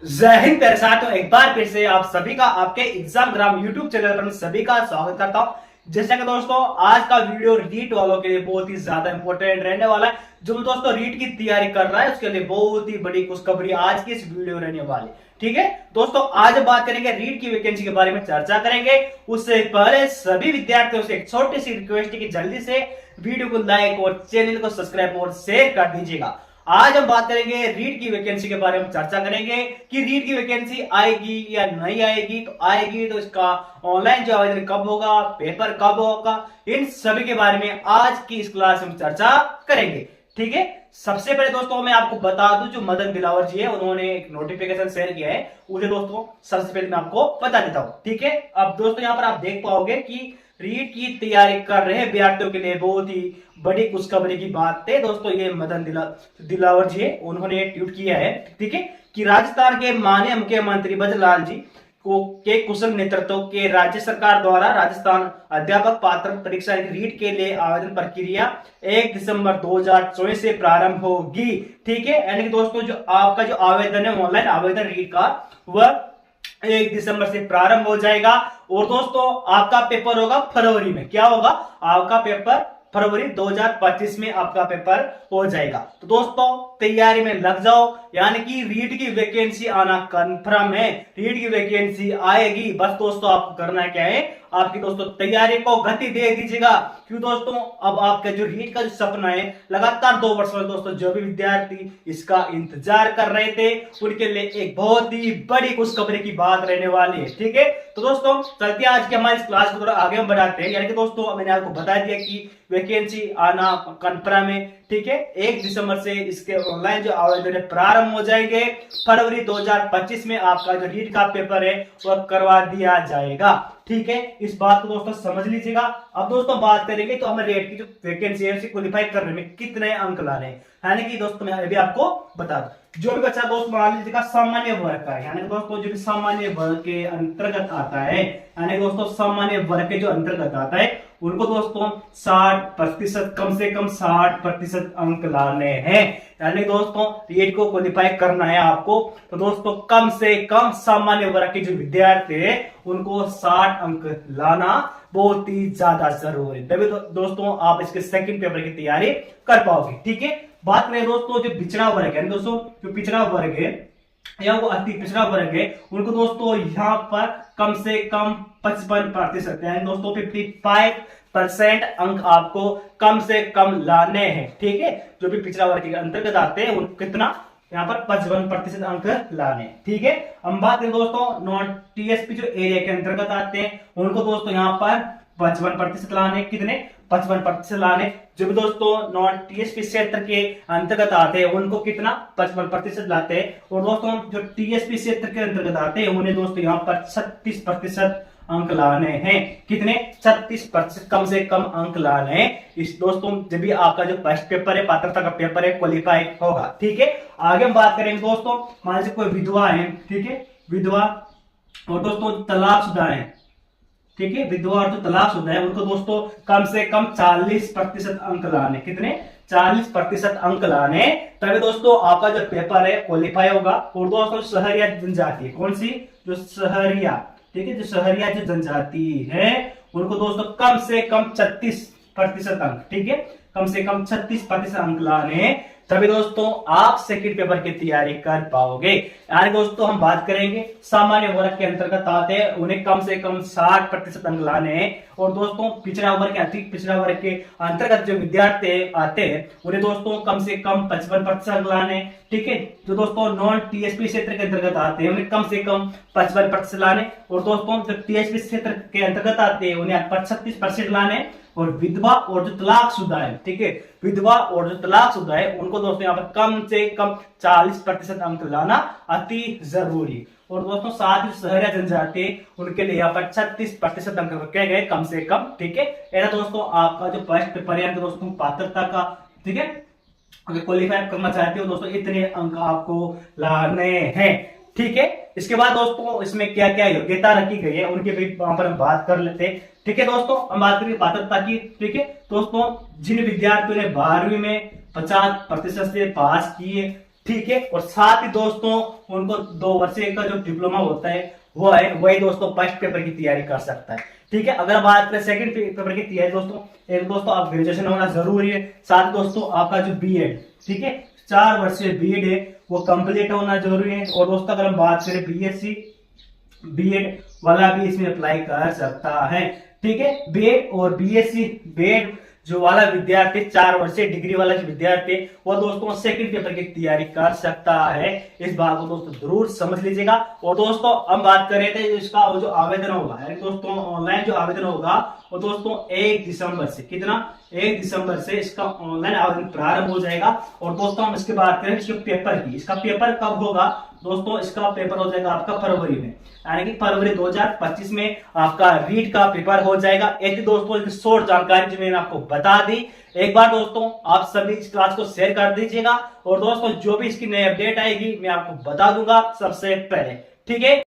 जय हिंद तेरे साथ एक बार फिर से आप सभी का आपके एग्जामग्राम यूट्यूब चैनल पर मैं सभी का स्वागत करता हूं। जैसा कि दोस्तों आज का वीडियो रीट वालों के लिए बहुत ही ज्यादा इंपॉर्टेंट रहने वाला है। जो दोस्तों रीट की तैयारी कर रहा है उसके लिए बहुत ही बड़ी खुशखबरी आज की इस वीडियो रहने वाली। ठीक है दोस्तों, आज बात करेंगे रीट की वैकेंसी के बारे में चर्चा करेंगे। उससे पहले सभी विद्यार्थियों से एक छोटी सी रिक्वेस्ट है कि जल्दी से वीडियो को लाइक और चैनल को सब्सक्राइब और शेयर कर दीजिएगा। आज हम बात करेंगे रीट की वैकेंसी के बारे में चर्चा करेंगे कि रीट की वैकेंसी आएगी या नहीं आएगी। तो आएगी तो इसका ऑनलाइन जो आवेदन कब होगा, पेपर कब होगा, इन सभी के बारे में आज की इस क्लास में चर्चा करेंगे। ठीक है, सबसे पहले दोस्तों मैं आपको बता दूं, जो मदन दिलावर जी है उन्होंने एक नोटिफिकेशन शेयर किया है, उसे दोस्तों सबसे पहले मैं आपको बता देता हूं। ठीक है, अब दोस्तों यहां पर आप देख पाओगे कि रीट की तैयारी कर रहे विद्यार्थियों के लिए बहुत ही बड़ी खुशखबरी की बात है। दोस्तों ये मदन दिलावर जी है, उन्होंने ट्वीट किया है, ठीक है, कि राजस्थान के माननीय मुख्यमंत्री भजनलाल जी को के कुशल नेतृत्व के राज्य सरकार द्वारा राजस्थान अध्यापक पात्र परीक्षा रीट के लिए आवेदन प्रक्रिया 1 दिसंबर 2024 से प्रारंभ होगी। ठीक है, यानी कि दोस्तों जो आपका जो आवेदन है ऑनलाइन आवेदन रीट का, वह 1 दिसंबर से प्रारंभ हो जाएगा। और दोस्तों आपका पेपर होगा फरवरी में। क्या होगा? आपका पेपर फरवरी 2025 में आपका पेपर हो जाएगा। तो दोस्तों तैयारी में लग जाओ, यानी कि रीट की वैकेंसी आना कंफर्म है। रीट की वैकेंसी आएगी, बस दोस्तों आपको करना क्या है, आपकी दोस्तों तैयारी को गति दे दीजिएगा। क्यों दोस्तों, अब आपका जो रीट का जो सपना है, लगातार 2 वर्ष में दोस्तों जो भी विद्यार्थी इसका इंतजार कर रहे थे उनके लिए एक बहुत ही बड़ी खुशखबरी की बात रहने वाली है। ठीक है, तो दोस्तों चलते हैं आज के हमारे इस क्लास को थोड़ा आगे हम बढ़ाते हैं। यानी कि दोस्तों मैंने आपको बता दिया कि वैकेंसी आना कंफर्म है। ठीक है, 1 दिसंबर से इसके ऑनलाइन जो आवेदन प्रारंभ हो जाएंगे। फरवरी 2025 में आपका जो रीट का पेपर है वह करवा दिया जाएगा। ठीक है, इस बात को दोस्तों समझ लीजिएगा। अब दोस्तों बात करेंगे तो हमें रेट की जो वैकेंसी है उसे क्वालिफाई करने में कितने अंक लाने हैं। यानी कि दोस्तों मैं अभी आपको बता दूं, जो भी बच्चा दोस्त मान लीजिएगा सामान्य वर्ग का है, यानी कि दोस्तों जो भी सामान्य वर्ग के अंतर्गत आता है, यानी दोस्तों सामान्य वर्ग के जो अंतर्गत आता है उनको दोस्तों 60%, कम से कम 60% अंक लाने हैं। यानी दोस्तों रीट को क्वालिफाई करना है आपको, तो दोस्तों कम से कम सामान्य वर्ग के जो विद्यार्थी है उनको 60 अंक लाना बहुत ही ज्यादा जरूरी है। तभी दोस्तों आप इसके सेकंड पेपर की तैयारी कर पाओगे। ठीक है, बात करें दोस्तों जो पिछड़ा वर्ग है, दोस्तों जो पिछड़ा वर्ग है या वो अति पिछड़ा वर्ग है, उनको दोस्तों यहाँ पर कम से कम 55%, यानी दोस्तों 55% अंक आपको कम से कम लाने हैं। ठीक है, जो भी पिछड़ा वर्ग के अंतर्गत आते हैं उनको कितना, यहाँ पर 55% अंक लाने। ठीक है, हम बात करें दोस्तों नॉन टीएसपी जो एरिया के अंतर्गत आते हैं उनको दोस्तों यहाँ पर 55% लाने। कितने? 55% लाने। जो भी दोस्तों नॉन टीएसपी क्षेत्र के अंतर्गत आते हैं उनको कितना, 55% लाते हैं। और दोस्तों जो टीएसपी क्षेत्र के अंतर्गत आते हैं उन्हें दोस्तों यहाँ पर 36% अंक लाने हैं। कितने? 36% कम से कम अंक लाने हैं। इस दोस्तों जब भी आपका जो फर्स्ट पेपर है, पात्रता का पेपर है, क्वालिफाई होगा। ठीक है, आगे हम बात करेंगे दोस्तों, मान लीजिए कोई विधवा है, ठीक है, विधवा और दोस्तों तलाकशुदा है। ठीक है, विधवा और जो तलाकशुदा है उनको दोस्तों कम से कम 40% अंक लाने। कितने? 40% अंक लाने, तभी दोस्तों आपका जो पेपर है क्वालिफाई होगा। और दोस्तों शहरिया जनजाति, कौन सी? जो शहरिया, ठीक है, जो शहरिया जो जनजाति है उनको दोस्तों कम से कम 36% अंक, ठीक है, कम से कम 36% अंक लाने, तभी दोस्तों आप सेकंड पेपर की तैयारी कर पाओगे। यानी दोस्तों हम बात करेंगे सामान्य वर्ग के अंतर्गत आते हैं उन्हें कम से कम 60% अंक लाने हैं। और दोस्तों पिछड़ा वर्ग के अति पिछड़ा वर्ग के अंतर्गत जो विद्यार्थी आते हैं उन्हें दोस्तों कम से कम 55% अंक लाने। ठीक है, जो दोस्तों नॉन टीएसपी क्षेत्र के अंतर्गत आते हैं उन्हें कम से कम 55% लाने। और दोस्तों जो टीएसपी क्षेत्र के अंतर्गत आते हैं उन्हें 36% लाने। और विधवा और जो तलाकशुदा है, ठीक है, विधवा और जो तलाकशुदा है उनको दोस्तों यहाँ पर कम से कम 40% अंक लाना अति जरूरी। और दोस्तों साथ ही शहरिया जनजाति उनके लिए यहाँ पर 36% अंक रखे गए कम से कम। ठीक है, ऐसा दोस्तों आपका जो फर्स्ट पेपर है दोस्तों पात्रता का, ठीक है, अगर क्वालिफाई करना चाहते हो दोस्तों इतने अंक आपको लाने हैं। ठीक है, इसके बाद दोस्तों इसमें क्या क्या योग्यता रखी गई है उनके भी वहां पर हम बात कर लेते हैं। ठीक है दोस्तों, हम बात करेंगे पात्रता की। ठीक है दोस्तों, जिन विद्यार्थियों ने 12वीं में 50% से पास किए, ठीक है। और साथ ही दोस्तों उनको 2 वर्ष का जो डिप्लोमा होता है वो है, वही दोस्तों फर्स्ट पेपर की तैयारी कर सकता है। ठीक है। अगर बात करें सेकंड पेपर की तैयारी दोस्तों, एक दोस्तों आप ग्रेजुएशन होना जरूरी है, साथ दोस्तों आपका जो बीएड, ठीक है, 4 वर्षीय बीएड है वो कंप्लीट होना जरूरी है। और दोस्तों अगर हम बात करें बीएससी बीएड वाला भी इसमें अप्लाई कर सकता है। ठीक है। बीएड और बीएससी बीएड जो वाला विद्यार्थी 4 वर्षीय डिग्री वाला जो विद्यार्थी वो दोस्तों सेकंड पेपर की तैयारी कर सकता है। इस बात को दोस्तों जरूर समझ लीजिएगा। और दोस्तों हम बात कर रहे थे इसका जो आवेदन होगा, यानी दोस्तों ऑनलाइन जो आवेदन होगा वो दोस्तों 1 दिसंबर से, कितना, 1 दिसंबर से इसका ऑनलाइन आवेदन प्रारंभ हो जाएगा। और दोस्तों हम इसकी बात करें इसके पेपर की, इसका पेपर कब होगा दोस्तों, इसका पेपर हो जाएगा आपका फरवरी में, यानी कि फरवरी 2025 में आपका रीट का पेपर हो जाएगा। एक दोस्तों एक शॉर्ट जानकारी जो मैंने आपको बता दी, एक बार दोस्तों आप सभी इस क्लास को शेयर कर दीजिएगा। और दोस्तों जो भी इसकी नई अपडेट आएगी मैं आपको बता दूंगा सबसे पहले। ठीक है।